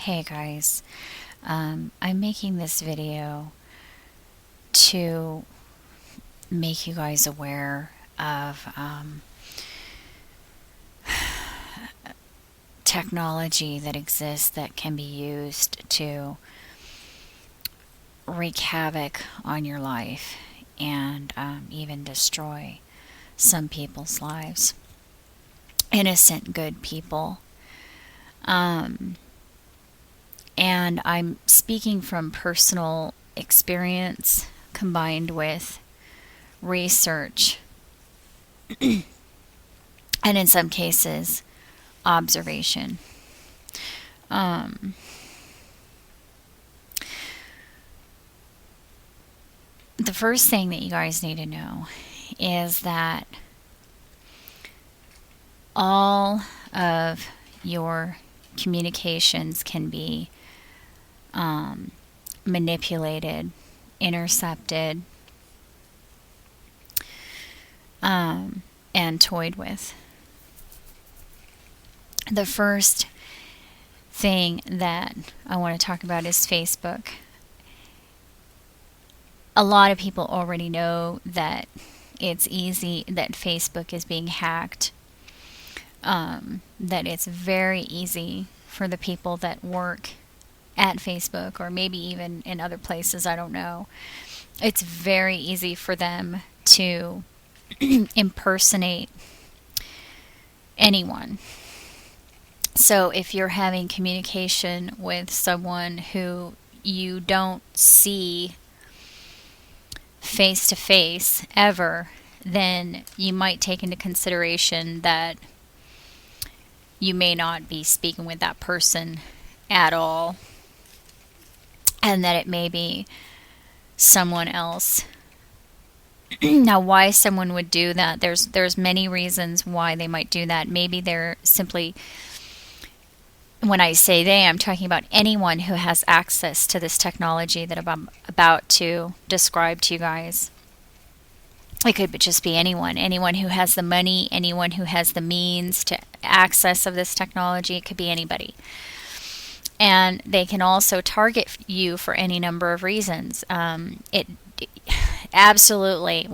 Hey guys, I'm making this video to make you guys aware of technology that exists that can be used to wreak havoc on your life and even destroy some people's lives. Innocent, good people. Um, and I'm speaking from personal experience combined with research and in some cases observation. Um, the first thing that you guys need to know is that all of your communications can be manipulated, intercepted, and toyed with. The first thing that I want to talk about is Facebook. A lot of people already know that it's easy, that Facebook is being hacked, that it's very easy for the people that work at Facebook or maybe even in other places, I don't know. It's very easy for them to impersonate anyone. So if you're having communication with someone who you don't see face to face ever, then you might take into consideration that you may not be speaking with that person at all, and that it may be someone else. Now, why someone would do that, there's many reasons why they might do that. Maybe they're simply, when I say they, I'm talking about anyone who has access to this technology that I'm about to describe to you guys. It could just be anyone who has the money, anyone who has the means to access of this technology. It could be anybody. And they can also target you for any number of reasons. It absolutely,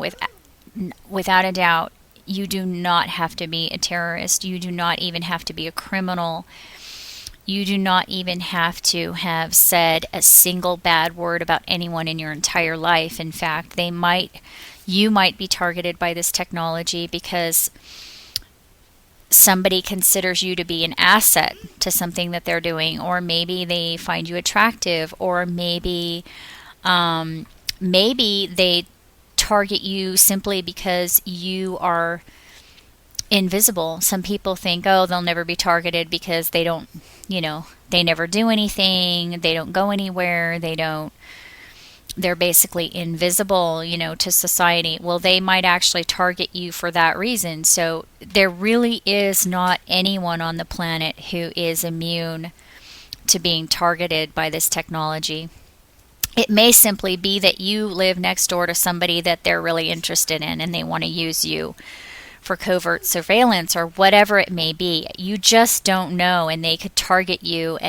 without a doubt, you do not have to be a terrorist. You do not even have to be a criminal. You do not even have to have said a single bad word about anyone in your entire life. In fact, you might be targeted by this technology because somebody considers you to be an asset to something that they're doing, or maybe they find you attractive, or maybe they target you simply because you are invisible. Some people think, oh, they'll never be targeted because they don't, they never do anything, they don't go anywhere, they're basically invisible, to society. Well, they might actually target you for that reason. So there really is not anyone on the planet who is immune to being targeted by this technology. It may simply be that you live next door to somebody that they're really interested in and they want to use you for covert surveillance or whatever it may be. You just don't know, and they could target you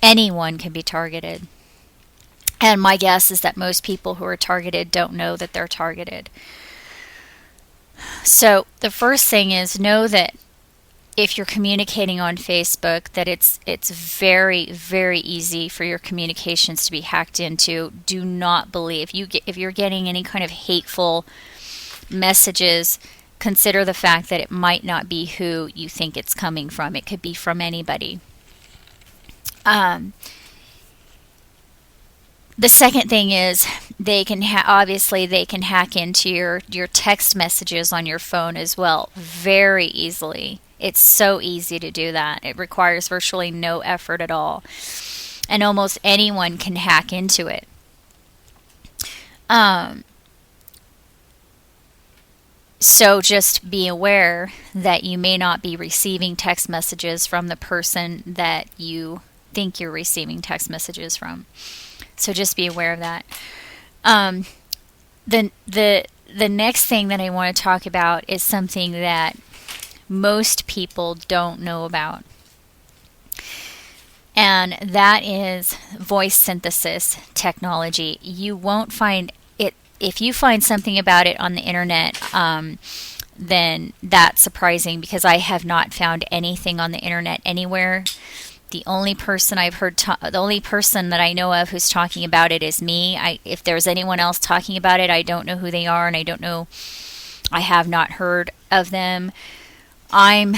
anyone can be targeted. And my guess is that most people who are targeted don't know that they're targeted. So the first thing is, know that if you're communicating on Facebook, that it's very, very easy for your communications to be hacked into. Do not believe if you're getting any kind of hateful messages, consider the fact that it might not be who you think it's coming from. It could be from anybody. The second thing is they can obviously they can hack into your text messages on your phone as well very easily. It's so easy to do that. It requires virtually no effort at all. And almost anyone can hack into it. So just be aware that you may not be receiving text messages from the person that you think you're receiving text messages from. So just be aware of that. The next thing that I want to talk about is something that most people don't know about. and that is voice synthesis technology. You won't find it, if you find something about it on the internet, then that's surprising, because I have not found anything on the internet anywhere. The only person I've heard, the only person that I know of who's talking about it is me. If there's anyone else talking about it, I don't know who they are, and I have not heard of them. I'm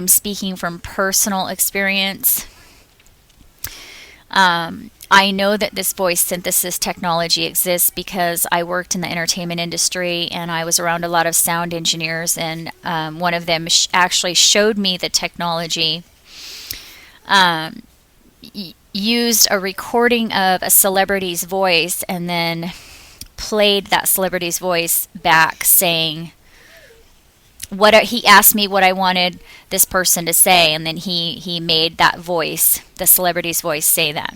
speaking from personal experience. I know that this voice synthesis technology exists because I worked in the entertainment industry, and I was around a lot of sound engineers, and one of them actually showed me the technology. Used a recording of a celebrity's voice and then played that celebrity's voice back, saying he asked me what I wanted this person to say, and then he made that voice, the celebrity's voice, say that.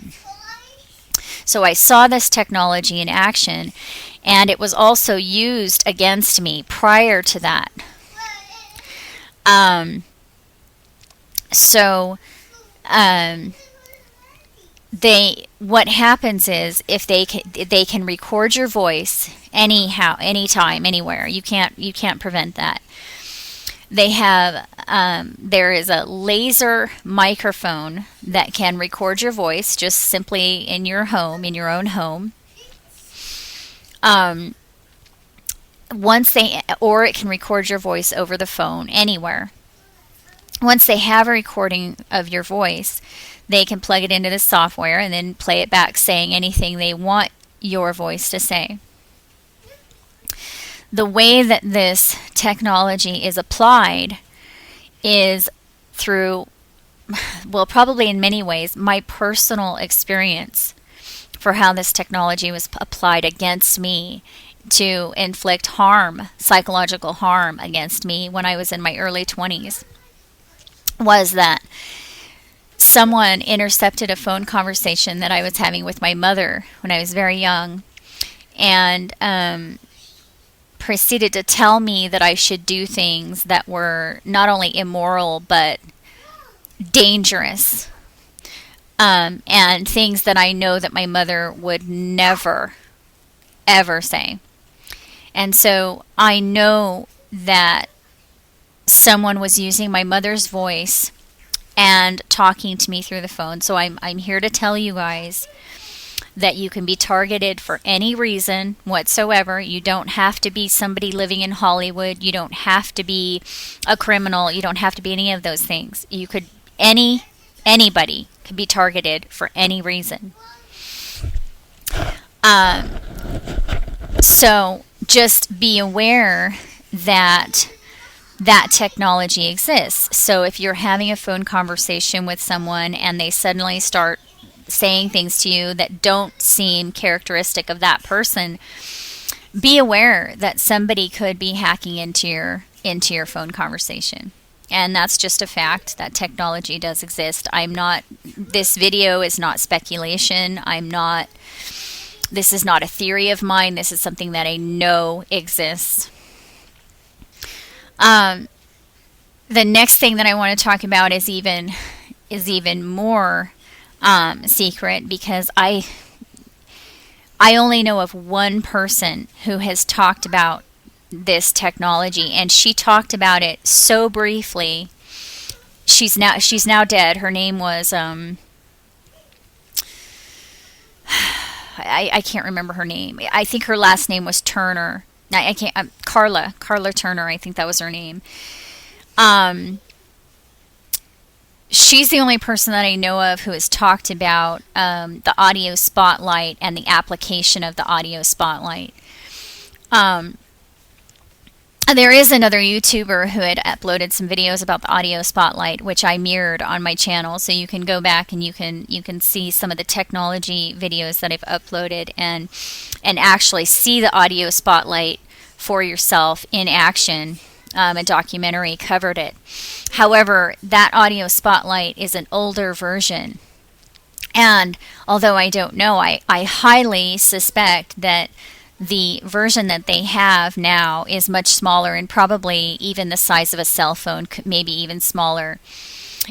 So I saw this technology in action, and it was also used against me prior to that. What happens is, if they can record your voice anyhow, anytime, anywhere. You can't prevent that. They have there is a laser microphone that can record your voice just simply in your home, in your own home. Or it can record your voice over the phone anywhere. Once they have a recording of your voice, they can plug it into the software and then play it back, saying anything they want your voice to say. The way that this technology is applied is through, well, probably in many ways, my personal experience for how this technology was applied against me to inflict harm, psychological harm against me when I was in my early 20s, was that someone intercepted a phone conversation that I was having with my mother when I was very young, and proceeded to tell me that I should do things that were not only immoral but dangerous, and things that I know that my mother would never, ever say. And so I know that someone was using my mother's voice and talking to me through the phone. So I'm here to tell you guys that you can be targeted for any reason whatsoever. You don't have to be somebody living in Hollywood. You don't have to be a criminal. You don't have to be any of those things. You could anybody could be targeted for any reason. So just be aware that that technology exists. So if you're having a phone conversation with someone and they suddenly start saying things to you that don't seem characteristic of that person, be aware that somebody could be hacking into your phone conversation. And that's just a fact. That technology does exist. This video is not speculation. This is not a theory of mine. This is something that I know exists. The next thing that I want to talk about is even more secret, because I only know of one person who has talked about this technology, and she talked about it so briefly. She's now dead. Her name was I can't remember her name. I think her last name was Turner. I can't. Carla Turner. I think that was her name. She's the only person that I know of who has talked about the audio spotlight and the application of the audio spotlight. There is another YouTuber who had uploaded some videos about the audio spotlight, which I mirrored on my channel, so you can go back and you can see some of the technology videos that I've uploaded and actually see the audio spotlight for yourself in action. A documentary covered it. However, that audio spotlight is an older version, and although I don't know, I highly suspect that the version that they have now is much smaller, and probably even the size of a cell phone, maybe even smaller.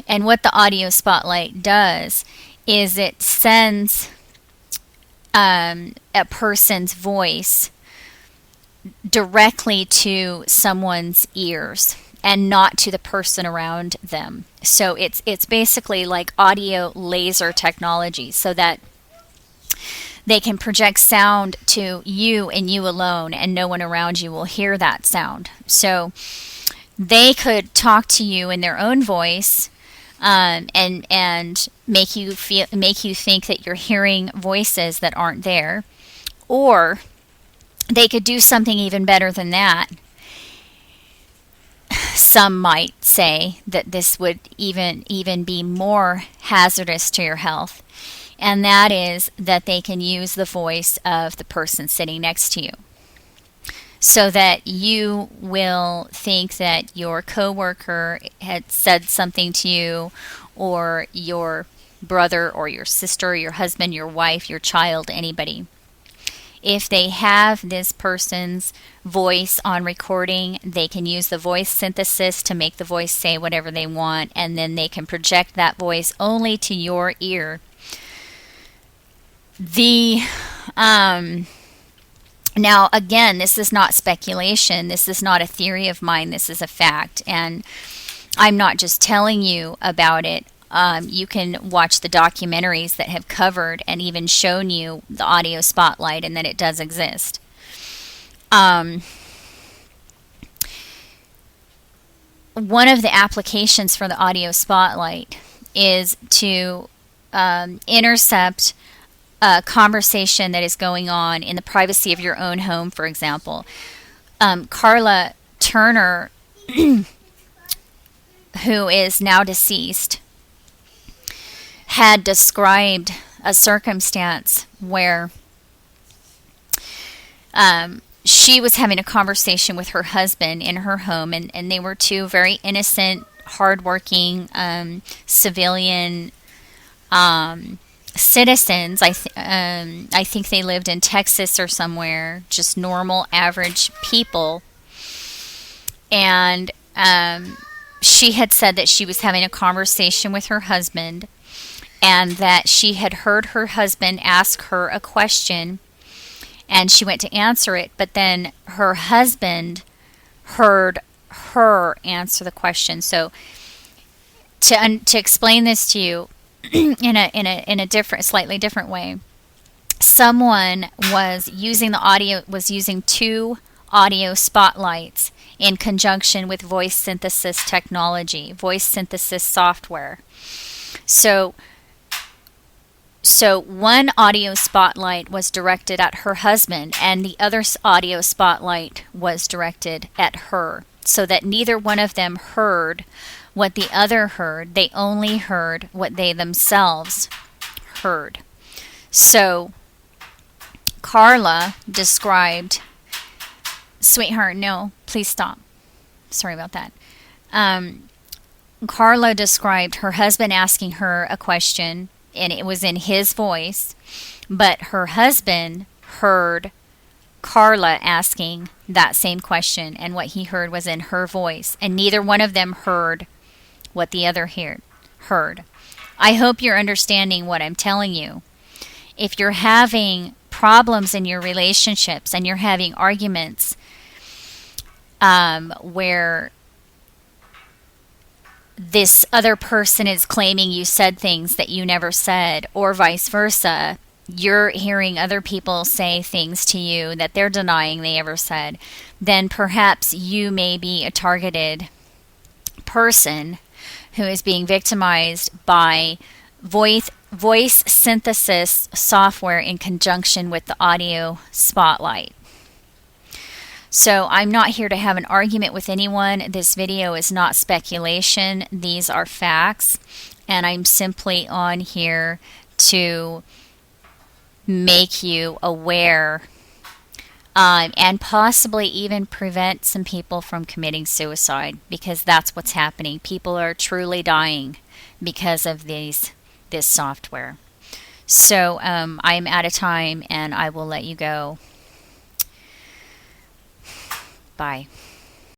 And what the audio spotlight does is it sends a person's voice directly to someone's ears and not to the person around them. So it's basically like audio laser technology, so that they can project sound to you and you alone, and no one around you will hear that sound. So they could talk to you in their own voice, and make you think that you're hearing voices that aren't there, or they could do something even better than that. Some might say that this would even be more hazardous to your health, and that is that they can use the voice of the person sitting next to you, so that you will think that your coworker had said something to you, or your brother or your sister, your husband, your wife, your child, anybody. If they have this person's voice on recording, they can use the voice synthesis to make the voice say whatever they want, and then they can project that voice only to your ear. Now, again, this is not speculation. This is not a theory of mine. This is a fact. And I'm not just telling you about it. You can watch the documentaries that have covered and even shown you the audio spotlight and that it does exist. One of the applications for the audio spotlight is to intercept a conversation that is going on in the privacy of your own home, for example. Carla Turner, who is now deceased, had described a circumstance where she was having a conversation with her husband in her home, and they were two very innocent, hardworking civilian citizens. I think they lived in Texas or somewhere, just normal, average people. And she had said that she was having a conversation with her husband, and that she had heard her husband ask her a question, and she went to answer it, but then her husband heard her answer the question. So to explain this to you in a different, slightly different way, someone was using two audio spotlights in conjunction with voice synthesis technology, voice synthesis software. So one audio spotlight was directed at her husband, and the other audio spotlight was directed at her, so that neither one of them heard what the other heard. They only heard what they themselves heard. So Carla described, sweetheart, no, please stop. Sorry about that. Carla described her husband asking her a question, and it was in his voice, but her husband heard Carla asking that same question, and what he heard was in her voice, and neither one of them heard what the other heard. I hope you're understanding what I'm telling you. If you're having problems in your relationships and you're having arguments where this other person is claiming you said things that you never said, or vice versa, you're hearing other people say things to you that they're denying they ever said, then perhaps you may be a targeted person who is being victimized by voice synthesis software in conjunction with the audio spotlight. So I'm not here to have an argument with anyone. This video is not speculation. These are facts. And I'm simply on here to make you aware and possibly even prevent some people from committing suicide, because that's what's happening. People are truly dying because of this software. So I'm out of time, and I will let you go. Bye.